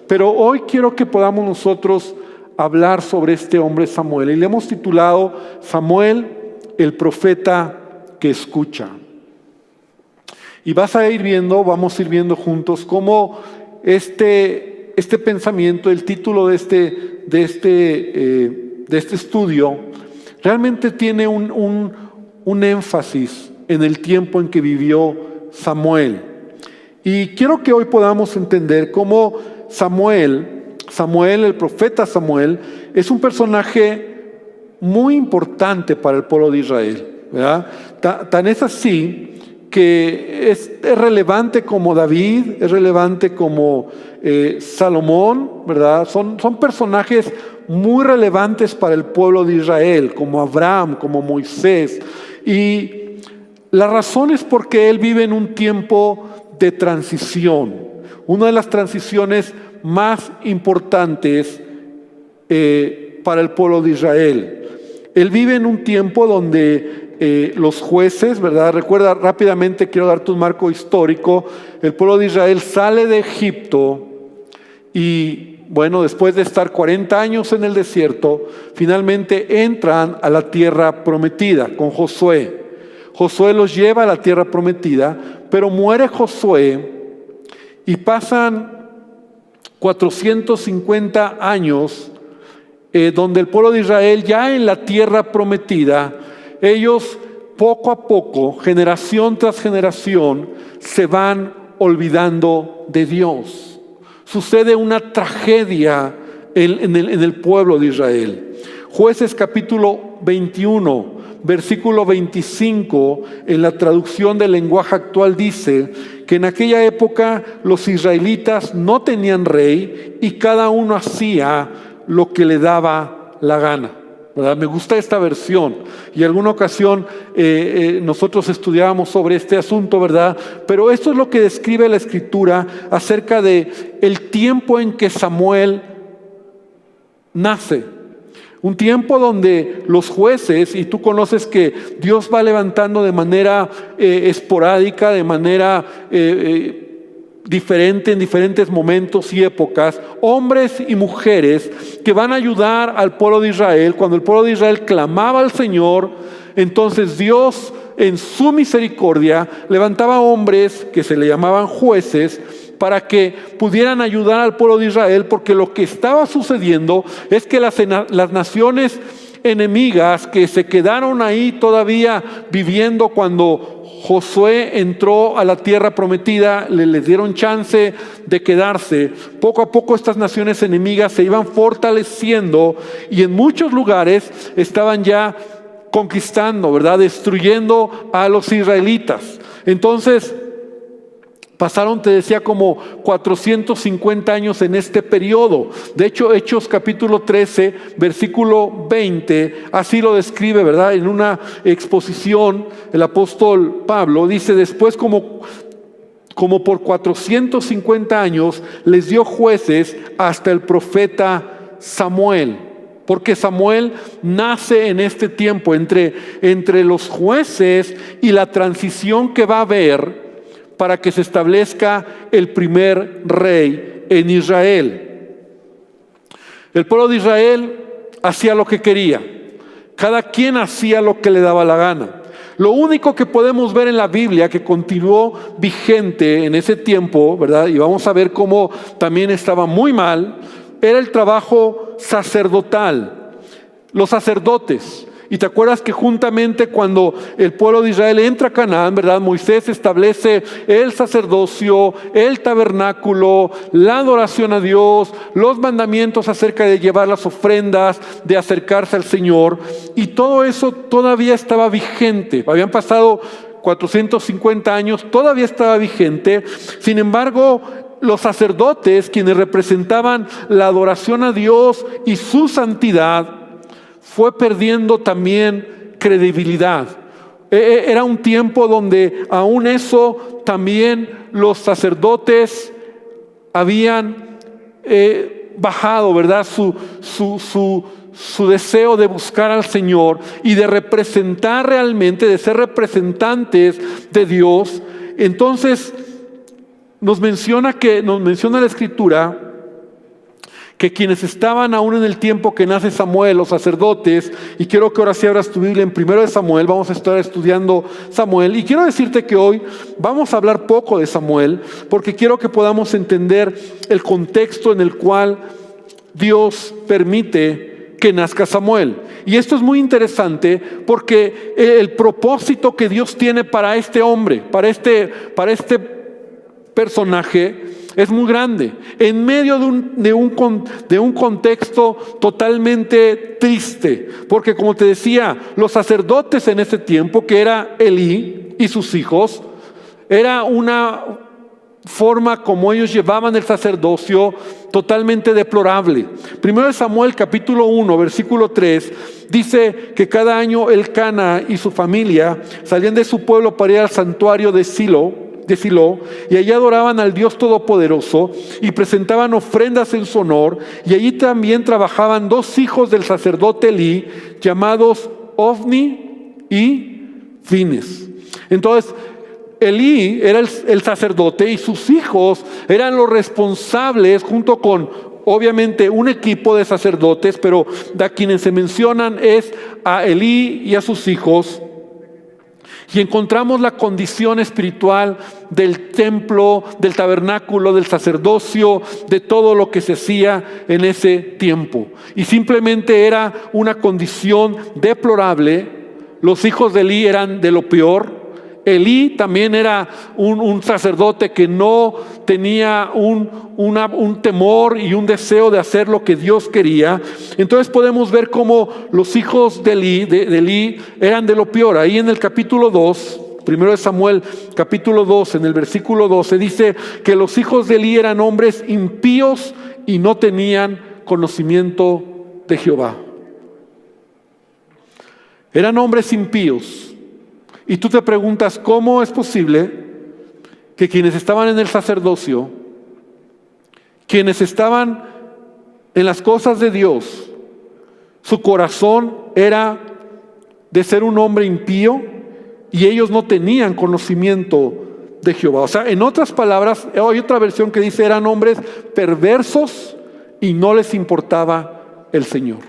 Pero hoy quiero que podamos nosotros hablar sobre este hombre Samuel. Y le hemos titulado Samuel, el profeta que escucha. Y vamos a ir viendo juntos cómo este pensamiento, el título de este estudio, realmente tiene un énfasis en el tiempo en que vivió Samuel. Y quiero que hoy podamos entender cómo Samuel, el profeta Samuel, es un personaje muy importante para el pueblo de Israel, ¿verdad? Tan es así que es relevante como David, es relevante como Salomón, ¿verdad? Son personajes muy relevantes para el pueblo de Israel, como Abraham, como Moisés. Y la razón es porque él vive en un tiempo de transición, una de las transiciones más importantes para el pueblo de Israel. Él vive en un tiempo donde los jueces, ¿verdad? Recuerda rápidamente, quiero darte un marco histórico. El pueblo de Israel sale de Egipto y, bueno, después de estar 40 años en el desierto, finalmente entran a la tierra prometida con Josué. Josué los lleva a la tierra prometida, pero muere Josué y pasan 450 años donde el pueblo de Israel, ya en la tierra prometida, ellos poco a poco, generación tras generación, se van olvidando de Dios. Sucede una tragedia en el pueblo de Israel. Jueces capítulo 21, versículo 25, en la traducción del lenguaje actual dice que en aquella época los israelitas no tenían rey y cada uno hacía lo que le daba la gana, ¿verdad? Me gusta esta versión, y en alguna ocasión nosotros estudiábamos sobre este asunto, ¿verdad? Pero esto es lo que describe la Escritura acerca de el tiempo en que Samuel nace. Un tiempo donde los jueces, y tú conoces que Dios va levantando de manera esporádica, de manera diferente en diferentes momentos y épocas, hombres y mujeres que van a ayudar al pueblo de Israel. Cuando el pueblo de Israel clamaba al Señor, entonces Dios en su misericordia levantaba hombres que se le llamaban jueces para que pudieran ayudar al pueblo de Israel, porque lo que estaba sucediendo es que las naciones enemigas que se quedaron ahí todavía viviendo cuando Josué entró a la tierra prometida, les dieron chance de quedarse. Poco a poco estas naciones enemigas se iban fortaleciendo y en muchos lugares estaban ya conquistando, ¿verdad? Destruyendo a los israelitas. Entonces pasaron, te decía, como 450 años en este periodo. De hecho, Hechos capítulo 13, versículo 20, así lo describe, ¿verdad? En una exposición, el apóstol Pablo dice: después como por 450 años les dio jueces hasta el profeta Samuel. Porque Samuel nace en este tiempo entre los jueces y la transición que va a haber para que se establezca el primer rey en Israel. El pueblo de Israel hacía lo que quería. Cada quien hacía lo que le daba la gana. Lo único que podemos ver en la Biblia que continuó vigente en ese tiempo, ¿verdad? Y vamos a ver cómo también estaba muy mal, era el trabajo sacerdotal. Los sacerdotes. Y te acuerdas que juntamente cuando el pueblo de Israel entra a Canaán, ¿verdad? Moisés establece el sacerdocio, el tabernáculo, la adoración a Dios, los mandamientos acerca de llevar las ofrendas, de acercarse al Señor. Y todo eso todavía estaba vigente. Habían pasado 450 años, todavía estaba vigente. Sin embargo, los sacerdotes, quienes representaban la adoración a Dios y su santidad, fue perdiendo también credibilidad. Era un tiempo donde aún eso también los sacerdotes habían bajado, ¿verdad? Su deseo de buscar al Señor y de representar realmente, de ser representantes de Dios. Entonces nos menciona la Escritura que quienes estaban aún en el tiempo que nace Samuel, los sacerdotes, y quiero que ahora sí abras tu Biblia en 1 Samuel, vamos a estar estudiando Samuel, y quiero decirte que hoy vamos a hablar poco de Samuel, porque quiero que podamos entender el contexto en el cual Dios permite que nazca Samuel. Y esto es muy interesante porque el propósito que Dios tiene para este hombre, para este personaje, es muy grande. En medio de un contexto totalmente triste. Porque como te decía, los sacerdotes en ese tiempo, que era Elí y sus hijos, era una forma como ellos llevaban el sacerdocio totalmente deplorable. 1 Samuel capítulo 1 versículo 3 dice que cada año Elcana y su familia salían de su pueblo para ir al santuario de Silo, y allí adoraban al Dios Todopoderoso y presentaban ofrendas en su honor, y allí también trabajaban 2 hijos del sacerdote Elí llamados Ofni y Fines. Entonces Elí era el sacerdote y sus hijos eran los responsables, junto con obviamente un equipo de sacerdotes, pero de quienes se mencionan es a Elí y a sus hijos. Y encontramos la condición espiritual del templo, del tabernáculo, del sacerdocio, de todo lo que se hacía en ese tiempo. Y simplemente era una condición deplorable. Los hijos de Elí eran de lo peor. Elí también era un sacerdote que no tenía un temor y un deseo de hacer lo que Dios quería. Entonces podemos ver cómo los hijos de Elí eran de lo peor. Ahí en el capítulo 2, 1 Samuel capítulo 2, en el versículo 12, dice que los hijos de Elí eran hombres impíos y no tenían conocimiento de Jehová. Eran hombres impíos. Y tú te preguntas, ¿cómo es posible que quienes estaban en el sacerdocio, quienes estaban en las cosas de Dios, su corazón era de ser un hombre impío y ellos no tenían conocimiento de Jehová? O sea, en otras palabras, hay otra versión que dice eran hombres perversos y no les importaba el Señor.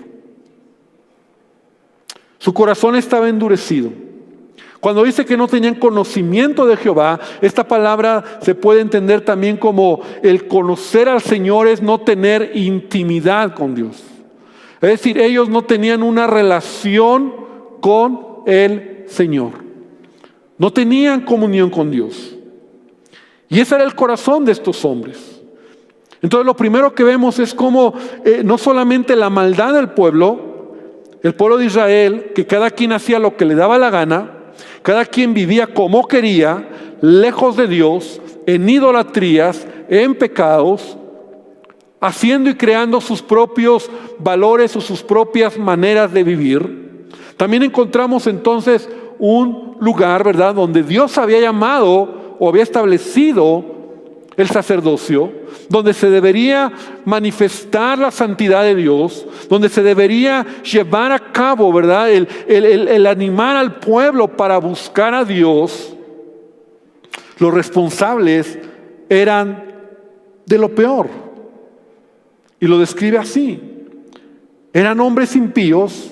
Su corazón estaba endurecido. Cuando dice que no tenían conocimiento de Jehová, esta palabra se puede entender también como el conocer al Señor es no tener intimidad con Dios. Es decir, ellos no tenían una relación con el Señor. No tenían comunión con Dios. Y ese era el corazón de estos hombres. Entonces lo primero que vemos es cómo no solamente la maldad del pueblo, el pueblo de Israel, que cada quien hacía lo que le daba la gana, cada quien vivía como quería, lejos de Dios, en idolatrías, en pecados, haciendo y creando sus propios valores o sus propias maneras de vivir. También encontramos entonces un lugar, ¿verdad?, donde Dios había llamado o había establecido el sacerdocio, donde se debería manifestar la santidad de Dios, donde se debería llevar a cabo, ¿verdad?, el animar al pueblo para buscar a Dios. Los responsables eran de lo peor. Y lo describe así. Eran hombres impíos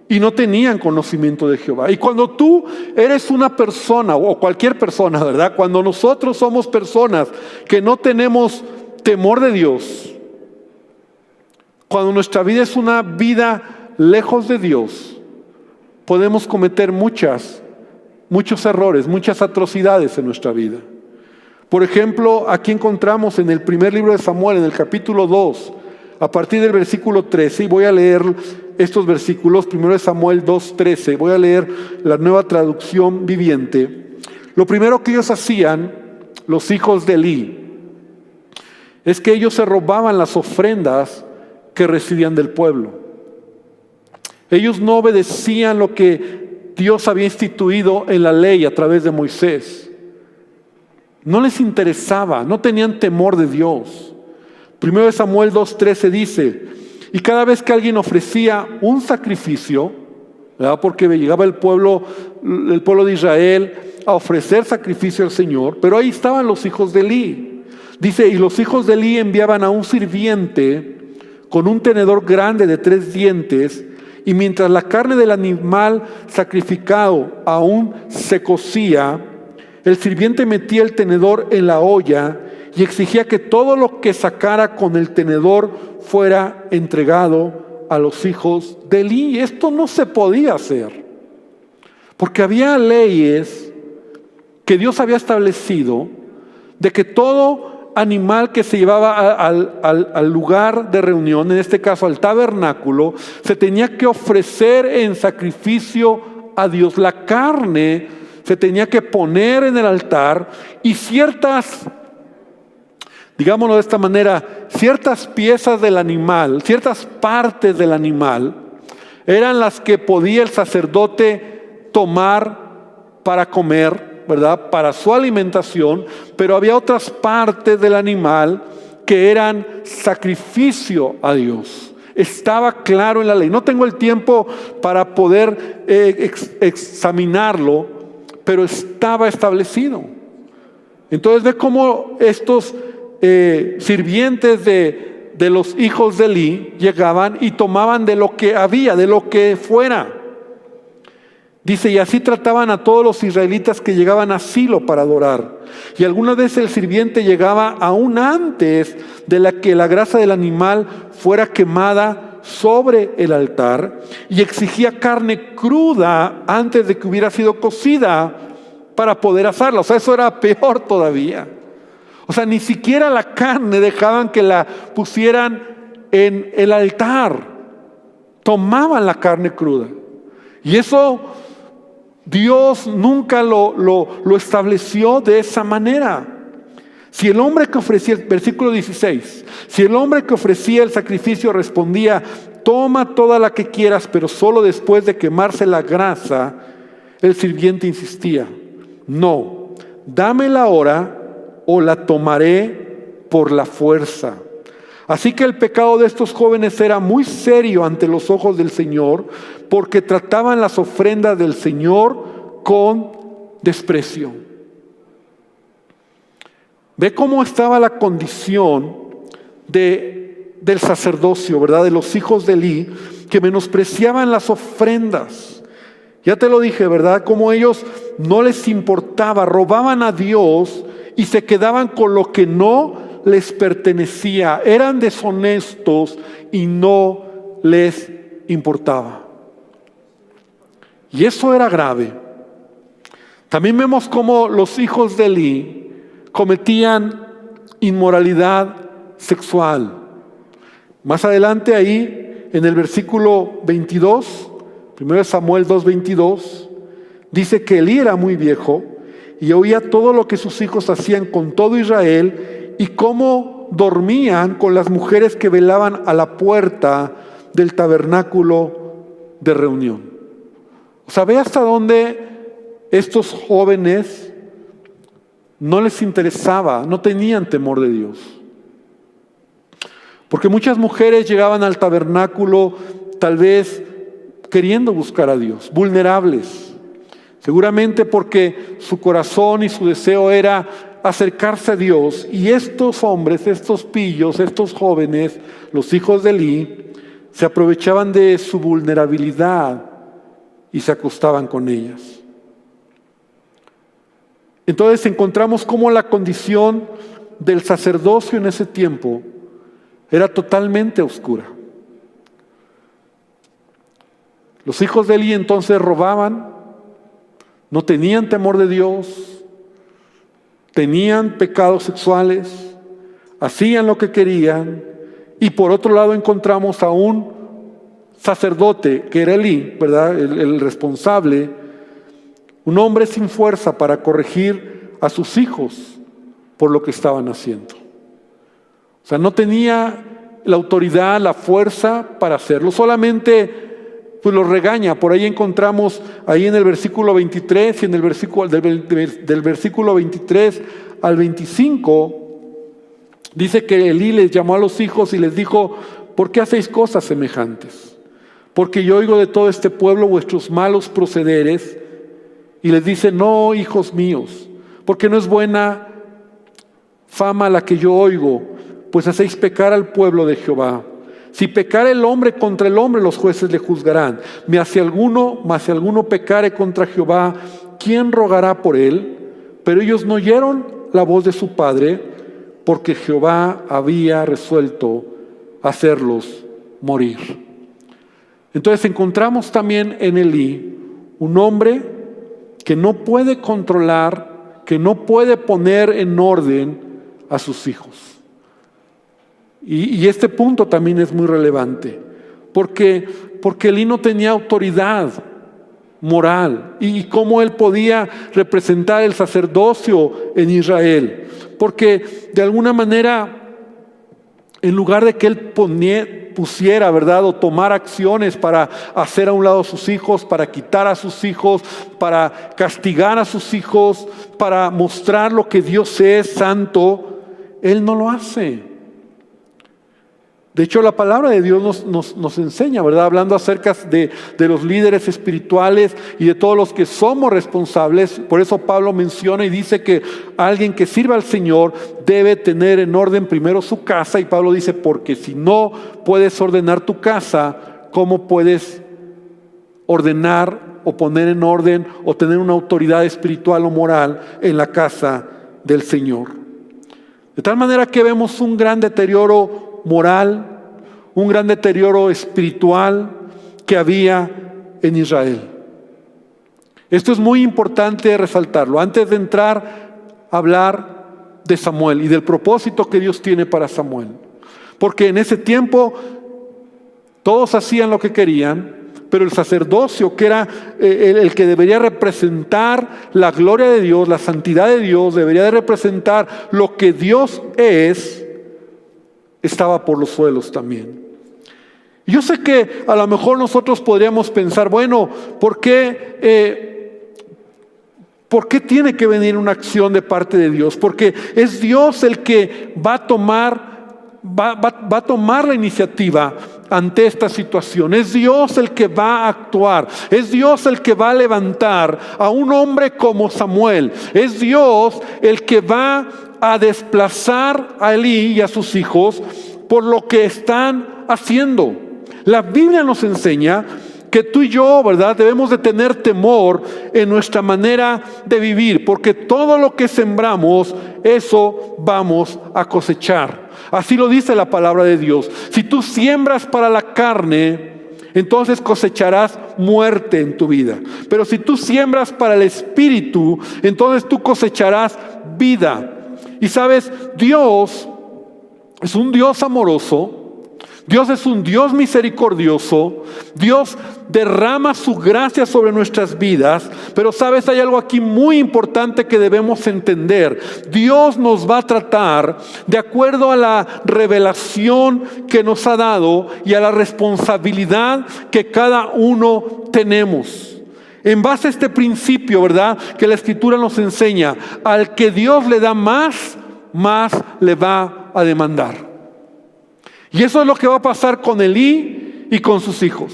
y no tenían conocimiento de Jehová. Y cuando tú eres una persona, o cualquier persona, ¿verdad?, cuando nosotros somos personas que no tenemos temor de Dios, cuando nuestra vida es una vida lejos de Dios, podemos cometer muchos errores, muchas atrocidades en nuestra vida. Por ejemplo, aquí encontramos en el primer libro de Samuel, en el capítulo 2, a partir del versículo 13, y voy a leer estos versículos, 1 Samuel 2:13, voy a leer la Nueva Traducción Viviente. Lo primero que ellos hacían, los hijos de Elí, es que ellos se robaban las ofrendas que recibían del pueblo. Ellos no obedecían lo que Dios había instituido en la ley a través de Moisés. No les interesaba, no tenían temor de Dios. 1 Samuel 2:13 dice, y cada vez que alguien ofrecía un sacrificio, ¿verdad?, porque llegaba el pueblo de Israel a ofrecer sacrificio al Señor, pero ahí estaban los hijos de Elí. Dice, y los hijos de Elí enviaban a un sirviente con un tenedor grande de 3 dientes, y mientras la carne del animal sacrificado aún se cocía, el sirviente metía el tenedor en la olla y exigía que todo lo que sacara con el tenedor fuera entregado a los hijos de Elí. Esto no se podía hacer, porque había leyes que Dios había establecido de que todo animal que se llevaba al lugar de reunión, en este caso al tabernáculo, se tenía que ofrecer en sacrificio a Dios. La carne se tenía que poner en el altar, y ciertas, digámoslo de esta manera, ciertas piezas del animal, ciertas partes del animal, eran las que podía el sacerdote tomar para comer, ¿verdad?, para su alimentación, pero había otras partes del animal que eran sacrificio a Dios. Estaba claro en la ley. No tengo el tiempo para poder examinarlo, pero estaba establecido. Entonces ve cómo estos sirvientes de los hijos de Elí llegaban y tomaban de lo que había, de lo que fuera. Dice, y así trataban a todos los israelitas que llegaban a Silo para adorar. Y algunas veces el sirviente llegaba aún antes de que la grasa del animal fuera quemada sobre el altar, y exigía carne cruda antes de que hubiera sido cocida para poder asarla. O sea, eso era peor todavía. O sea, ni siquiera la carne dejaban que la pusieran en el altar. Tomaban la carne cruda. Y eso Dios nunca lo estableció de esa manera. Si el hombre que ofrecía, versículo 16, si el hombre que ofrecía el sacrificio respondía, toma toda la que quieras, pero solo después de quemarse la grasa, el sirviente insistía, no, dámela ahora o la tomaré por la fuerza. Así que el pecado de estos jóvenes era muy serio ante los ojos del Señor, porque trataban las ofrendas del Señor con desprecio. Ve cómo estaba la condición del sacerdocio, ¿verdad?, de los hijos de Elí, que menospreciaban las ofrendas. Ya te lo dije, ¿verdad?, cómo ellos no les importaba, robaban a Dios y se quedaban con lo que no les pertenecía. Eran deshonestos y no les importaba. Y eso era grave. También vemos cómo los hijos de Elí cometían inmoralidad sexual. Más adelante ahí, en el versículo 22, 1 Samuel 2:22, dice que Elí era muy viejo y oía todo lo que sus hijos hacían con todo Israel y cómo dormían con las mujeres que velaban a la puerta del tabernáculo de reunión. O sea, ve hasta dónde estos jóvenes no les interesaba, no tenían temor de Dios. Porque muchas mujeres llegaban al tabernáculo tal vez queriendo buscar a Dios, vulnerables. Seguramente porque su corazón y su deseo era acercarse a Dios. Y estos hombres, estos pillos, estos jóvenes, los hijos de Elí, se aprovechaban de su vulnerabilidad y se acostaban con ellas. Entonces encontramos cómo la condición del sacerdocio en ese tiempo era totalmente oscura. Los hijos de Elí entonces robaban, no tenían temor de Dios, tenían pecados sexuales, hacían lo que querían, y por otro lado encontramos a un sacerdote que era Elí, ¿verdad?, el responsable, un hombre sin fuerza para corregir a sus hijos por lo que estaban haciendo. O sea, no tenía la autoridad, la fuerza para hacerlo, solamente pues los regaña. Por ahí encontramos, ahí en el versículo 23 y en el versículo del versículo 23 al 25, dice que Elí les llamó a los hijos y les dijo, ¿por qué hacéis cosas semejantes? Porque yo oigo de todo este pueblo vuestros malos procederes. Y les dice, no, hijos míos, porque no es buena fama la que yo oigo, pues hacéis pecar al pueblo de Jehová. Si pecare el hombre contra el hombre, los jueces le juzgarán. Mas si alguno pecare contra Jehová, ¿quién rogará por él? Pero ellos no oyeron la voz de su padre, porque Jehová había resuelto hacerlos morir. Entonces encontramos también en Elí un hombre que no puede controlar, que no puede poner en orden a sus hijos. Y este punto también es muy relevante, porque Elí no tenía autoridad moral y cómo él podía representar el sacerdocio en Israel, porque de alguna manera, en lugar de que él pusiera, ¿verdad?, o tomar acciones para hacer a un lado a sus hijos, para quitar a sus hijos, para castigar a sus hijos, para mostrar lo que Dios es santo, él no lo hace. De hecho, la palabra de Dios nos enseña, ¿verdad?, hablando acerca de los líderes espirituales y de todos los que somos responsables. Por eso Pablo menciona y dice que alguien que sirva al Señor debe tener en orden primero su casa. Y Pablo dice, porque si no puedes ordenar tu casa, ¿cómo puedes ordenar o poner en orden o tener una autoridad espiritual o moral en la casa del Señor? De tal manera que vemos un gran deterioro moral, un gran deterioro espiritual que había en Israel. Esto es muy importante resaltarlo antes de entrar a hablar de Samuel y del propósito que Dios tiene para Samuel. Porque en ese tiempo todos hacían lo que querían, pero el sacerdocio, que era el que debería representar la gloria de Dios, la santidad de Dios, debería de representar lo que Dios es, estaba por los suelos también. Yo sé que a lo mejor nosotros podríamos pensar, bueno, ¿por qué tiene que venir una acción de parte de Dios? Porque es Dios el que va a tomar la iniciativa ante esta situación. Es Dios el que va a actuar. Es Dios el que va a levantar a un hombre como Samuel. Es Dios el que va a desplazar a Elí y a sus hijos por lo que están haciendo. La Biblia nos enseña que tú y yo, ¿verdad?, debemos de tener temor en nuestra manera de vivir, porque todo lo que sembramos, eso vamos a cosechar. Así lo dice la palabra de Dios. Si tú siembras para la carne, entonces cosecharás muerte en tu vida. Pero si tú siembras para el Espíritu, entonces tú cosecharás vida. Y sabes, Dios es un Dios amoroso. Dios es un Dios misericordioso. Dios derrama su gracia sobre nuestras vidas. Pero sabes, hay algo aquí muy importante que debemos entender. Dios nos va a tratar de acuerdo a la revelación que nos ha dado y a la responsabilidad que cada uno tenemos. En base a este principio, ¿verdad?, que la Escritura nos enseña, al que Dios le da más le va a demandar. Y eso es lo que va a pasar con Elí y con sus hijos.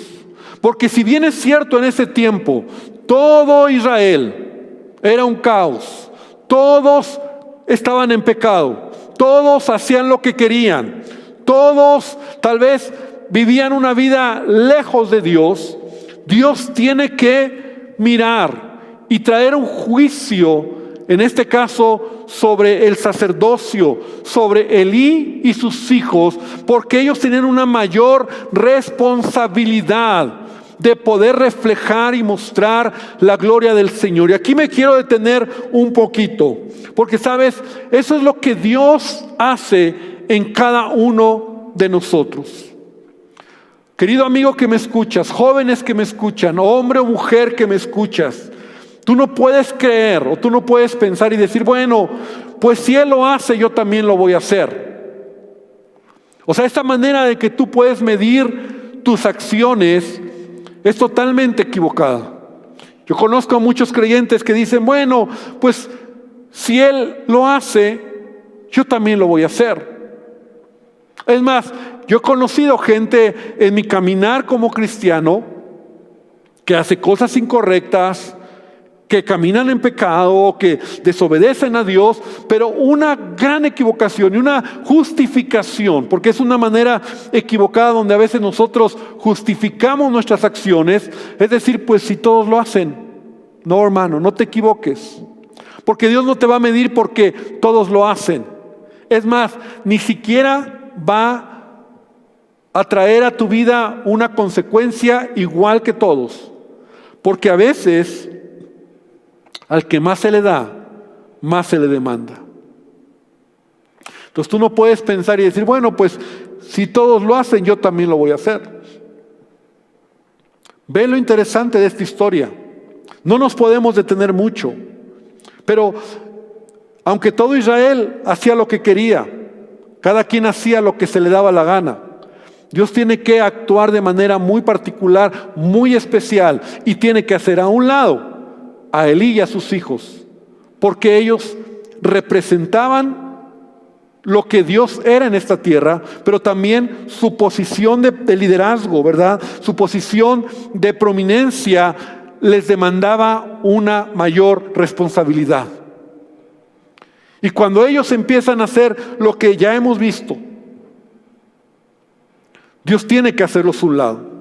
Porque si bien es cierto, en ese tiempo todo Israel era un caos, todos estaban en pecado, todos hacían lo que querían, todos tal vez vivían una vida lejos de Dios, Dios tiene que mirar y traer un juicio, en este caso sobre el sacerdocio, sobre Elí y sus hijos, porque ellos tienen una mayor responsabilidad de poder reflejar y mostrar la gloria del Señor. Y aquí me quiero detener un poquito, porque sabes, eso es lo que Dios hace en cada uno de nosotros. Querido amigo que me escuchas, jóvenes que me escuchan, hombre o mujer que me escuchas, tú no puedes creer o tú no puedes pensar y decir, bueno, pues si Él lo hace, yo también lo voy a hacer. O sea, esta manera de que tú puedes medir tus acciones es totalmente equivocada. Yo conozco a muchos creyentes que dicen, bueno, pues si Él lo hace, yo también lo voy a hacer. Es más, yo he conocido gente en mi caminar como cristiano que hace cosas incorrectas que caminan en pecado, que desobedecen a Dios, pero una gran equivocación y una justificación, porque es una manera equivocada donde a veces nosotros justificamos nuestras acciones, es decir, pues si todos lo hacen. No, hermano, no te equivoques, porque Dios no te va a medir porque todos lo hacen. Es más, ni siquiera va a traer a tu vida una consecuencia igual que todos, porque a veces al que más se le da, más se le demanda. Entonces tú no puedes pensar y decir, bueno, pues si todos lo hacen, yo también lo voy a hacer. Ve lo interesante de esta historia. No nos podemos detener mucho, pero aunque todo Israel hacía lo que quería, cada quien hacía lo que se le daba la gana, Dios tiene que actuar de manera muy particular, muy especial, y tiene que hacer a un lado a Elí y a sus hijos, porque ellos representaban lo que Dios era en esta tierra, pero también su posición de liderazgo, ¿verdad? Su posición de prominencia les demandaba una mayor responsabilidad. Y cuando ellos empiezan a hacer lo que ya hemos visto, Dios tiene que hacerlos a un lado.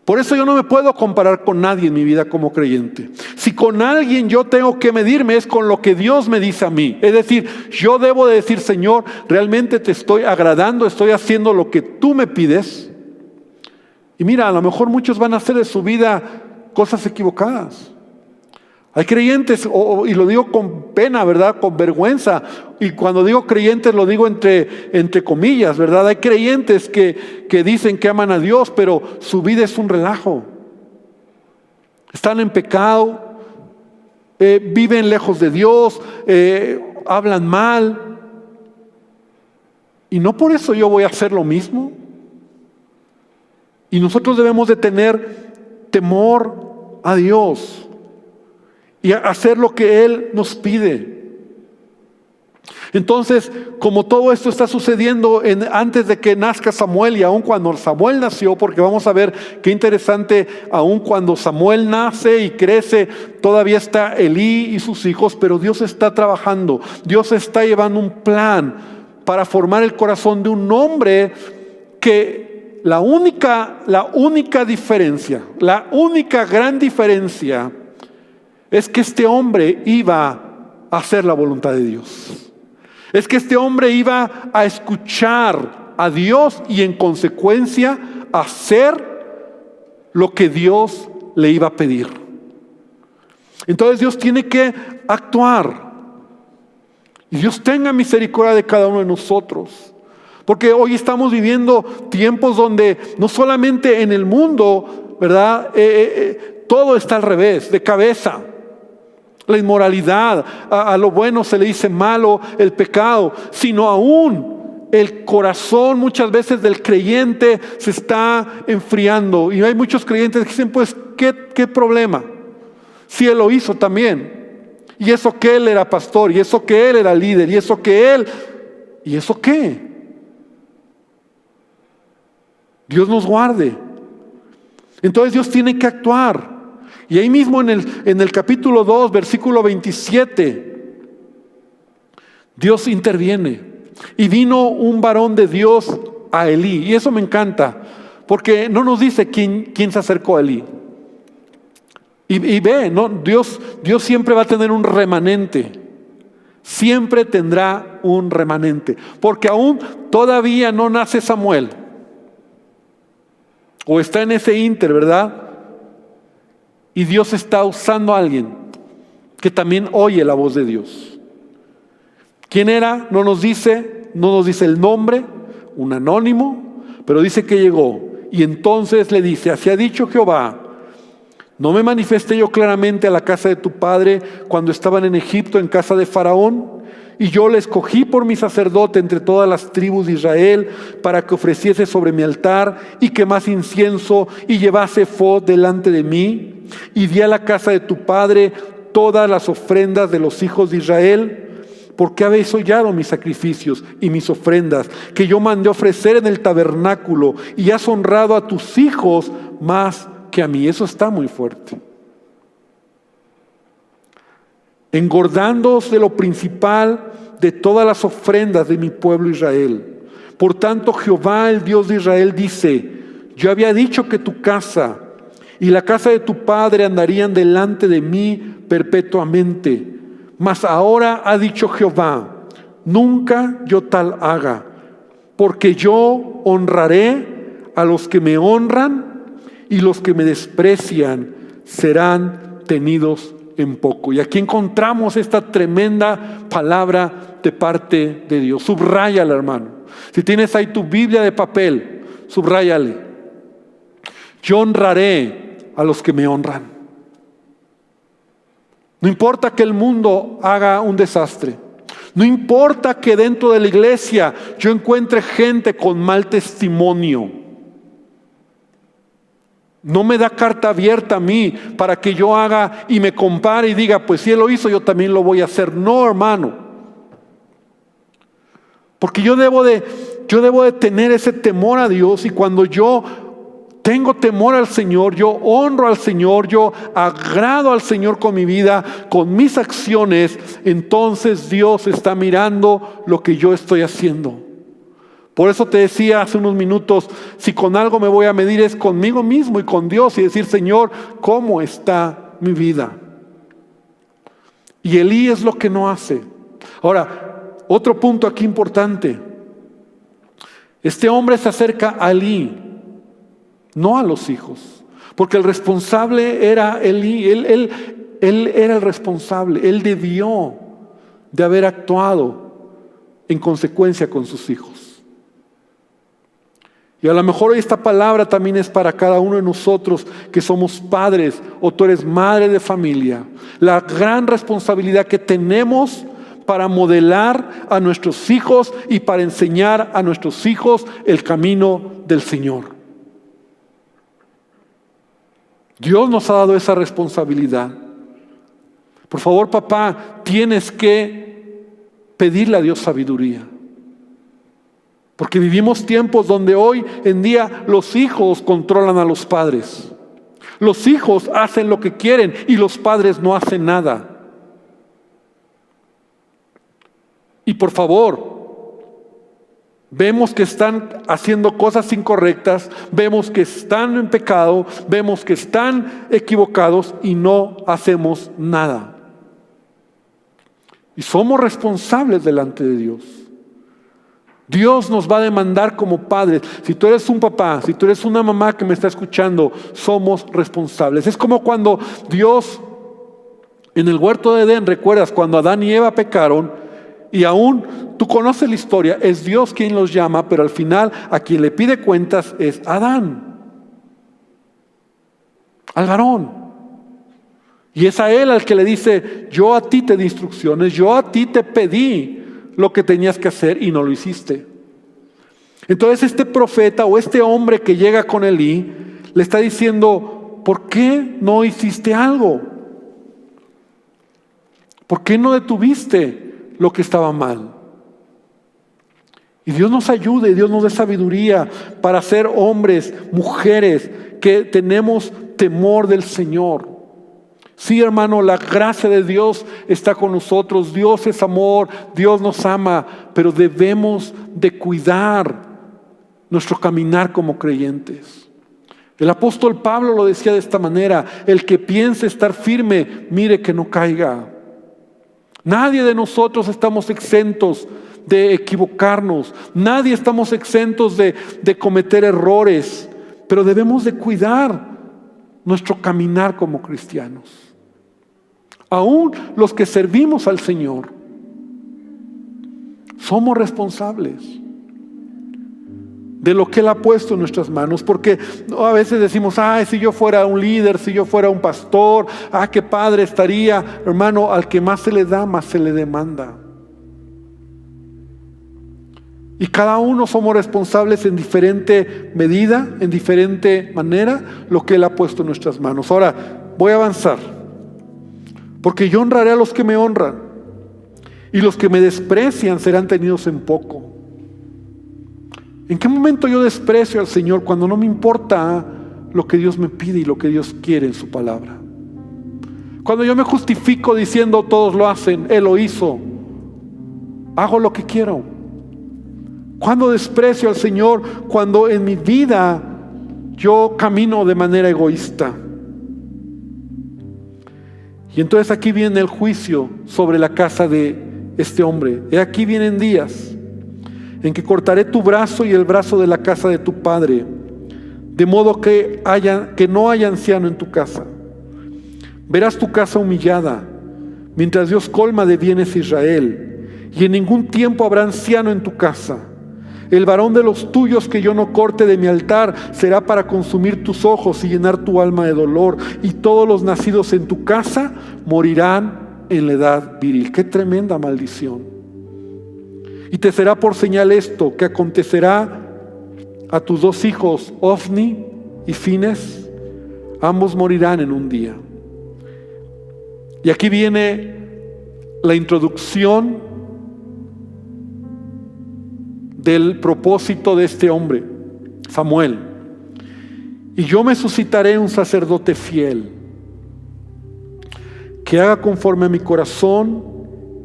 Por eso yo no me puedo comparar con nadie en mi vida como creyente. Si con alguien yo tengo que medirme, es con lo que Dios me dice a mí. Es decir, yo debo de decir, Señor, realmente te estoy agradando, estoy haciendo lo que tú me pides. Y mira, a lo mejor muchos van a hacer de su vida cosas equivocadas. Hay creyentes, y lo digo con pena, ¿verdad? Con vergüenza. Y cuando digo creyentes lo digo entre comillas, ¿verdad? Hay creyentes que dicen que aman a Dios, pero su vida es un relajo. Están en pecado, viven lejos de Dios, hablan mal. Y no por eso yo voy a hacer lo mismo. Y nosotros debemos de tener temor a Dios y hacer lo que Él nos pide. Entonces, como todo esto está sucediendo antes de que nazca Samuel, y aun cuando Samuel nació, porque vamos a ver qué interesante, aun cuando Samuel nace y crece, todavía está Elí y sus hijos, pero Dios está trabajando, Dios está llevando un plan para formar el corazón de un hombre que la única diferencia, la única gran diferencia es que este hombre iba a hacer la voluntad de Dios. Es que este hombre iba a escuchar a Dios y en consecuencia hacer lo que Dios le iba a pedir. Entonces Dios tiene que actuar. Y Dios tenga misericordia de cada uno de nosotros. Porque hoy estamos viviendo tiempos donde no solamente en el mundo, ¿verdad? Todo está al revés, de cabeza. La inmoralidad, a lo bueno se le dice malo, el pecado, sino aún el corazón muchas veces del creyente se está enfriando. Y hay muchos creyentes que dicen, pues, ¿qué problema? Si él lo hizo también. Y eso que él era pastor, y eso que él era líder, y eso que él, ¿y eso qué? Dios nos guarde. Entonces Dios tiene que actuar. Y ahí mismo en el capítulo 2, versículo 27, Dios interviene. Y vino un varón de Dios a Elí. Y eso me encanta, porque no nos dice quién se acercó a Elí. Y ve, ¿no? Dios siempre va a tener un remanente. Siempre tendrá un remanente. Porque aún todavía no nace Samuel. O está en ese inter, ¿verdad? Y Dios está usando a alguien que también oye la voz de Dios. ¿Quién era? No nos dice el nombre, un anónimo, pero dice que llegó. Y entonces le dice, así ha dicho Jehová, ¿no me manifesté yo claramente a la casa de tu padre cuando estaban en Egipto en casa de Faraón? Y yo le escogí por mi sacerdote entre todas las tribus de Israel para que ofreciese sobre mi altar y quemase incienso y llevase ephod delante de mí. Y di a la casa de tu padre todas las ofrendas de los hijos de Israel. ¿Por qué habéis hollado mis sacrificios y mis ofrendas que yo mandé ofrecer en el tabernáculo? Y has honrado a tus hijos más que a mí. Eso está muy fuerte. engordándoos de lo principal de todas las ofrendas de mi pueblo Israel. Por tanto, Jehová, el Dios de Israel, dice: yo había dicho que tu casa y la casa de tu padre andarían delante de mí perpetuamente. Mas ahora ha dicho Jehová: nunca yo tal haga, porque yo honraré a los que me honran, y los que me desprecian serán tenidos en poco. Y aquí encontramos esta tremenda palabra de parte de Dios. Subráyala, hermano. Si tienes ahí tu Biblia de papel, subráyale. Yo honraré a los que me honran. No importa que el mundo haga un desastre. No importa que dentro de la iglesia yo encuentre gente con mal testimonio. No me da carta abierta a mí para que yo haga y me compare y diga: pues si él lo hizo, yo también lo voy a hacer. No, hermano. Porque yo debo de tener ese temor a Dios, y cuando yo tengo temor al Señor, yo honro al Señor, yo agrado al Señor con mi vida, con mis acciones, entonces Dios está mirando lo que yo estoy haciendo. Por eso te decía hace unos minutos, si con algo me voy a medir es conmigo mismo y con Dios, y decir: Señor, ¿cómo está mi vida? Y Elí es lo que no hace. Ahora, otro punto aquí importante. Este hombre se acerca a Elí, no a los hijos, porque el responsable era Elí. Él era el responsable. Él debió de haber actuado en consecuencia con sus hijos. Y a lo mejor esta palabra también es para cada uno de nosotros que somos padres, o tú eres madre de familia. La gran responsabilidad que tenemos para modelar a nuestros hijos y para enseñar a nuestros hijos el camino del Señor. Dios nos ha dado esa responsabilidad. Por favor, papá, tienes que pedirle a Dios sabiduría. Porque vivimos tiempos donde hoy en día los hijos controlan a los padres. Los hijos hacen lo que quieren y los padres no hacen nada. Y por favor, vemos que están haciendo cosas incorrectas, vemos que están en pecado, vemos que están equivocados y no hacemos nada. Y somos responsables delante de Dios. Dios nos va a demandar como padres. Si tú eres un papá, si tú eres una mamá que me está escuchando, somos responsables. Es como cuando Dios en el huerto de Edén, ¿recuerdas? Cuando Adán y Eva pecaron, y aún tú conoces la historia, es Dios quien los llama, pero al final a quien le pide cuentas es Adán, al varón. Y es a él al que le dice: yo a ti te di instrucciones, yo a ti te pedí lo que tenías que hacer y no lo hiciste. Entonces este profeta o este hombre que llega con Elí le está diciendo: ¿por qué no hiciste algo? ¿Por qué no detuviste lo que estaba mal? Y Dios nos ayude, Dios nos dé sabiduría para ser hombres, mujeres que tenemos temor del Señor. Sí, hermano, la gracia de Dios está con nosotros. Dios es amor, Dios nos ama, pero debemos de cuidar nuestro caminar como creyentes. El apóstol Pablo lo decía de esta manera: el que piense estar firme, mire que no caiga. Nadie de nosotros estamos exentos de equivocarnos. Nadie estamos exentos de cometer errores. Pero debemos de cuidar nuestro caminar como cristianos. Aún los que servimos al Señor somos responsables de lo que Él ha puesto en nuestras manos. Porque a veces decimos: ay, si yo fuera un líder, si yo fuera un pastor, qué padre estaría. Hermano, al que más se le da, más se le demanda. Y cada uno somos responsables en diferente medida, en diferente manera, lo que Él ha puesto en nuestras manos. Ahora, voy a avanzar. Porque yo honraré a los que me honran, y los que me desprecian serán tenidos en poco. ¿En qué momento yo desprecio al Señor? Cuando no me importa lo que Dios me pide y lo que Dios quiere en su palabra. Cuando yo me justifico diciendo todos lo hacen, Él lo hizo, hago lo que quiero. Cuando desprecio al Señor, cuando en mi vida yo camino de manera egoísta. Y entonces aquí viene el juicio sobre la casa de este hombre. He aquí vienen días en que cortaré tu brazo y el brazo de la casa de tu padre, de modo que no haya anciano en tu casa. Verás tu casa humillada, mientras Dios colma de bienes a Israel, y en ningún tiempo habrá anciano en tu casa. El varón de los tuyos que yo no corte de mi altar será para consumir tus ojos y llenar tu alma de dolor, y todos los nacidos en tu casa morirán en la edad viril. ¡Qué tremenda maldición! Y te será por señal esto, que acontecerá a tus 2 hijos, Ofni y Fines, ambos morirán en un día. Y aquí viene la introducción del propósito de este hombre, Samuel. Y yo me suscitaré un sacerdote fiel, que haga conforme a mi corazón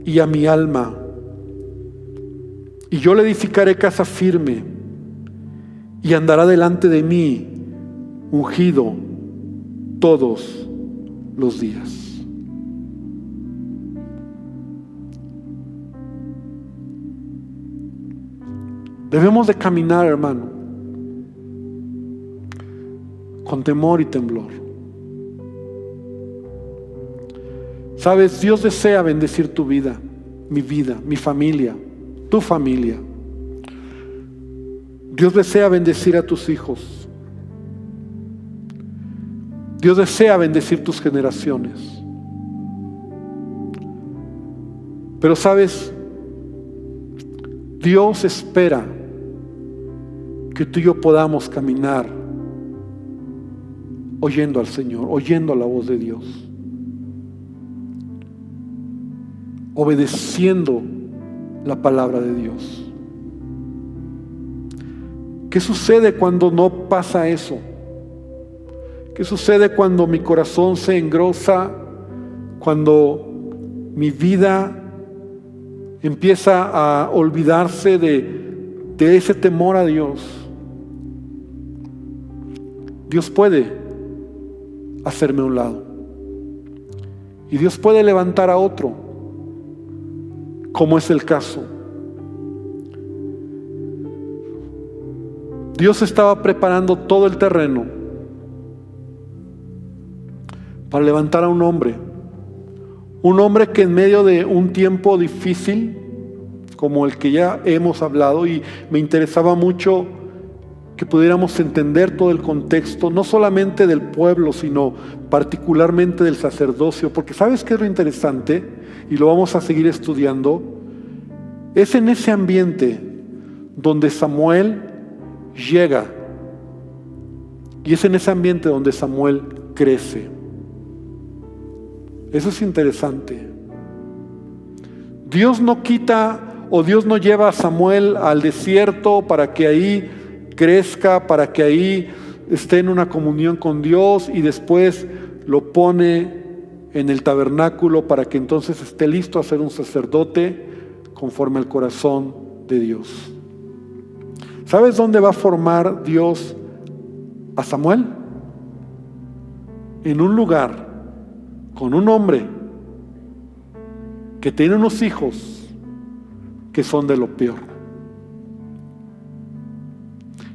y a mi alma. Y yo le edificaré casa firme, y andará delante de mí ungido todos los días. Debemos de caminar, hermano, con temor y temblor. Sabes, Dios desea bendecir tu vida, mi familia, tu familia. Dios desea bendecir a tus hijos. Dios desea bendecir tus generaciones. Pero sabes, Dios espera que tú y yo podamos caminar oyendo al Señor, oyendo la voz de Dios, obedeciendo la palabra de Dios. ¿Qué sucede cuando no pasa eso? ¿Qué sucede cuando mi corazón se engrosa, cuando mi vida empieza a olvidarse de ese temor a Dios? Dios puede hacerme a un lado y Dios puede levantar a otro, como es el caso. Dios estaba preparando todo el terreno para levantar a un hombre que en medio de un tiempo difícil como el que ya hemos hablado, y me interesaba mucho que pudiéramos entender todo el contexto, no solamente del pueblo, sino particularmente del sacerdocio, porque ¿sabes qué es lo interesante? Y lo vamos a seguir estudiando. Es en ese ambiente donde Samuel llega, y es en ese ambiente donde Samuel crece. Eso es interesante. Dios no quita, o Dios no lleva a Samuel al desierto para que ahí crezca, para que ahí esté en una comunión con Dios, y después lo pone en el tabernáculo para que entonces esté listo a ser un sacerdote conforme al corazón de Dios. ¿Sabes dónde va a formar Dios a Samuel? En un lugar con un hombre que tiene unos hijos que son de lo peor.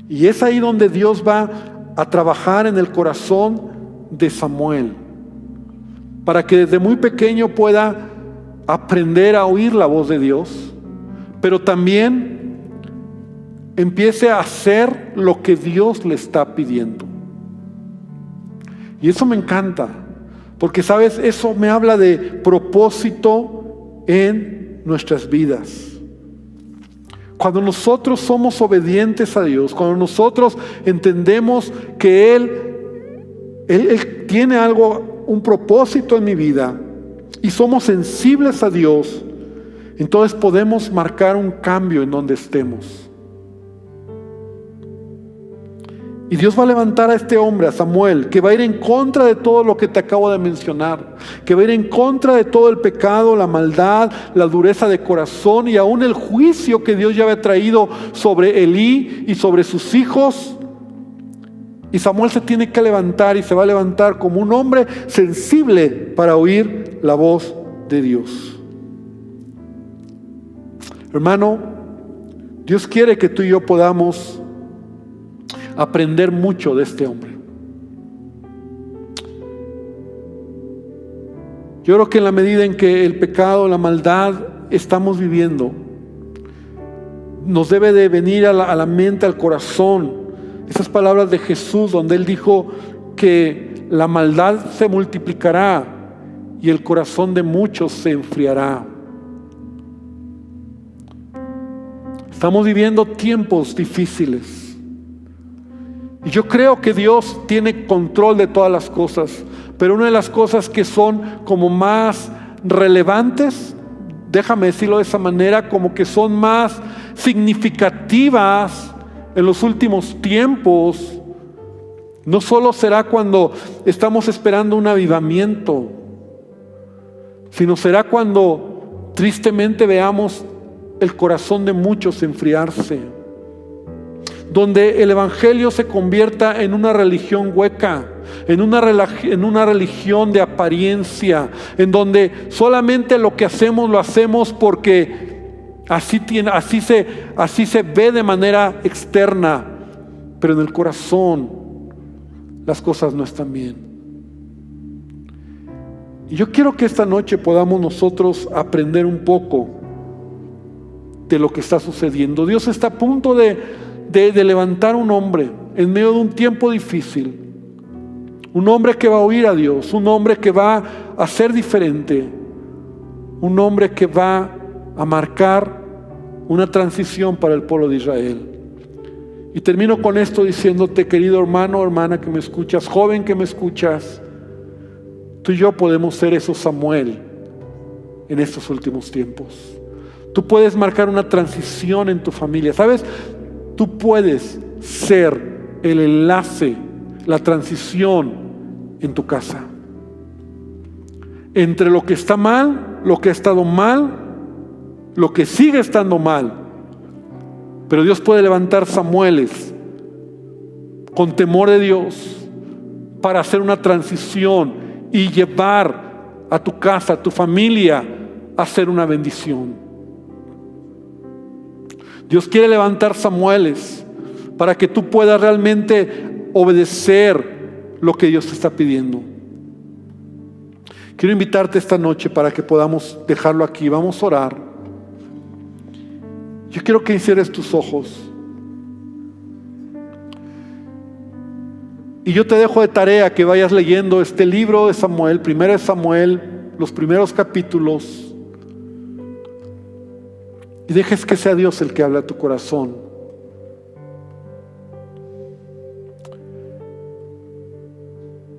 Y es ahí donde Dios va a trabajar en el corazón de Samuel, para que desde muy pequeño pueda aprender a oír la voz de Dios, pero también empiece a hacer lo que Dios le está pidiendo. Y eso me encanta, porque sabes, eso me habla de propósito en nuestras vidas. Cuando nosotros somos obedientes a Dios, cuando nosotros entendemos que Él tiene algo, un propósito en mi vida, y somos sensibles a Dios, entonces podemos marcar un cambio en donde estemos. Y Dios va a levantar a este hombre, a Samuel, que va a ir en contra de todo lo que te acabo de mencionar, que va a ir en contra de todo el pecado, la maldad, la dureza de corazón y aún el juicio que Dios ya había traído sobre Elí y sobre sus hijos. Y Samuel se tiene que levantar y se va a levantar como un hombre sensible para oír la voz de Dios. Hermano, Dios quiere que tú y yo podamos aprender mucho de este hombre. Yo creo que en la medida en que el pecado, la maldad estamos viviendo, nos debe de venir a la mente, al corazón, esas palabras de Jesús donde Él dijo que la maldad se multiplicará y el corazón de muchos se enfriará. Estamos viviendo tiempos difíciles. Y yo creo que Dios tiene control de todas las cosas, pero una de las cosas que son como más relevantes, déjame decirlo de esa manera, como que son más significativas en los últimos tiempos, no solo será cuando estamos esperando un avivamiento, sino será cuando tristemente veamos el corazón de muchos enfriarse, donde el evangelio se convierta en una religión hueca, en una religión de apariencia, en donde solamente lo que hacemos lo hacemos porque así se ve de manera externa, pero en el corazón las cosas no están bien. Y yo quiero que esta noche podamos nosotros aprender un poco de lo que está sucediendo. Dios está a punto de levantar un hombre en medio de un tiempo difícil, un hombre que va a oír a Dios, un hombre que va a ser diferente, un hombre que va a marcar una transición para el pueblo de Israel. Y termino con esto diciéndote, querido hermano, hermana que me escuchas, joven que me escuchas, tú y yo podemos ser esos Samuel en estos últimos tiempos. Tú puedes marcar una transición en tu familia, ¿sabes? Tú puedes ser el enlace, la transición en tu casa. Entre lo que está mal, lo que ha estado mal, lo que sigue estando mal. Pero Dios puede levantar Samueles con temor de Dios para hacer una transición y llevar a tu casa, a tu familia, a ser una bendición. Dios quiere levantar Samueles para que tú puedas realmente obedecer lo que Dios te está pidiendo. Quiero invitarte esta noche para que podamos dejarlo aquí. Vamos a orar. Yo quiero que cierres tus ojos. Y yo te dejo de tarea que vayas leyendo este libro de Samuel, 1 Samuel, los primeros capítulos. Y dejes que sea Dios el que habla a tu corazón.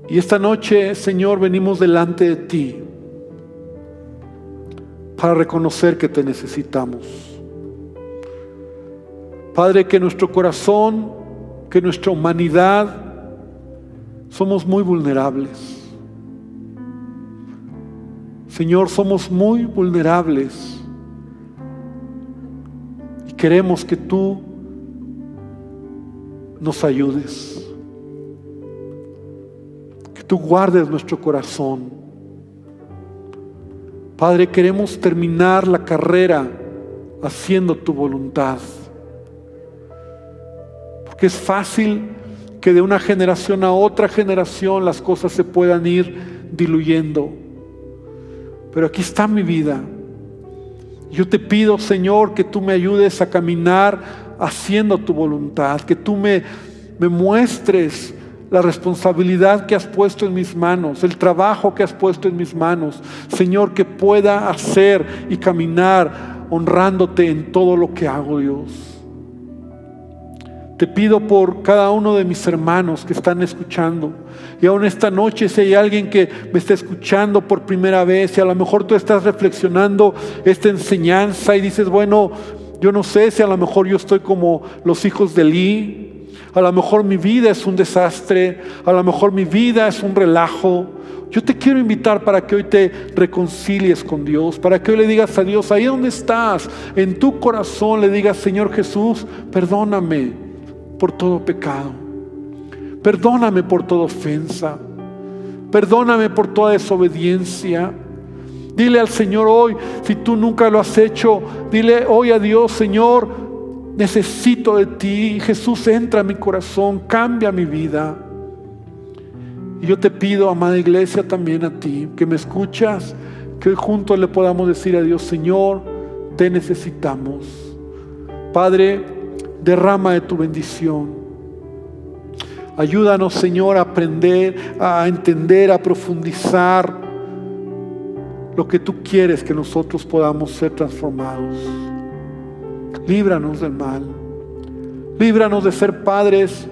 Y esta noche, Señor, venimos delante de ti para reconocer que te necesitamos. Padre, que nuestro corazón, que nuestra humanidad, somos muy vulnerables. Señor, somos muy vulnerables. Queremos que tú nos ayudes, que tú guardes nuestro corazón. Padre, queremos terminar la carrera haciendo tu voluntad, porque es fácil que de una generación a otra generación las cosas se puedan ir diluyendo, pero aquí está mi vida. Yo te pido, Señor, que tú me ayudes a caminar haciendo tu voluntad, que tú me muestres la responsabilidad que has puesto en mis manos, el trabajo que has puesto en mis manos. Señor, que pueda hacer y caminar honrándote en todo lo que hago, Dios. Te pido por cada uno de mis hermanos que están escuchando. Y aún esta noche, si hay alguien que me está escuchando por primera vez, y a lo mejor tú estás reflexionando esta enseñanza y dices, bueno, yo no sé si a lo mejor yo estoy como los hijos de Elí, A lo mejor mi vida es un desastre, a lo mejor mi vida es un relajo. Yo te quiero invitar para que hoy te reconcilies con Dios, para que hoy le digas a Dios, ahí donde estás, en tu corazón le digas: Señor Jesús, perdóname por todo pecado, perdóname por toda ofensa, perdóname por toda desobediencia. Dile al Señor hoy, si tú nunca lo has hecho, dile hoy a Dios: Señor, necesito de ti. Jesús, entra a mi corazón, cambia mi vida. Y yo te pido, amada iglesia, también a ti, que me escuchas, que hoy juntos le podamos decir a Dios: Señor, te necesitamos. Padre, derrama de tu bendición. Ayúdanos, Señor, a aprender, a entender, a profundizar lo que tú quieres que nosotros podamos ser transformados. Líbranos del mal. Líbranos de ser padres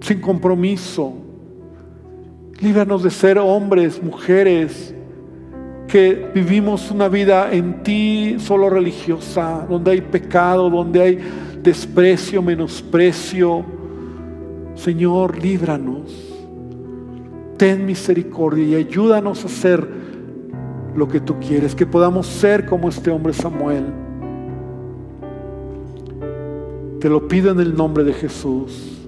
sin compromiso. Líbranos de ser hombres, mujeres que vivimos una vida en ti solo religiosa, donde hay pecado, donde hay desprecio, menosprecio. Señor, líbranos. Ten misericordia y ayúdanos a hacer lo que tú quieres, que podamos ser como este hombre Samuel. Te lo pido en el nombre de Jesús.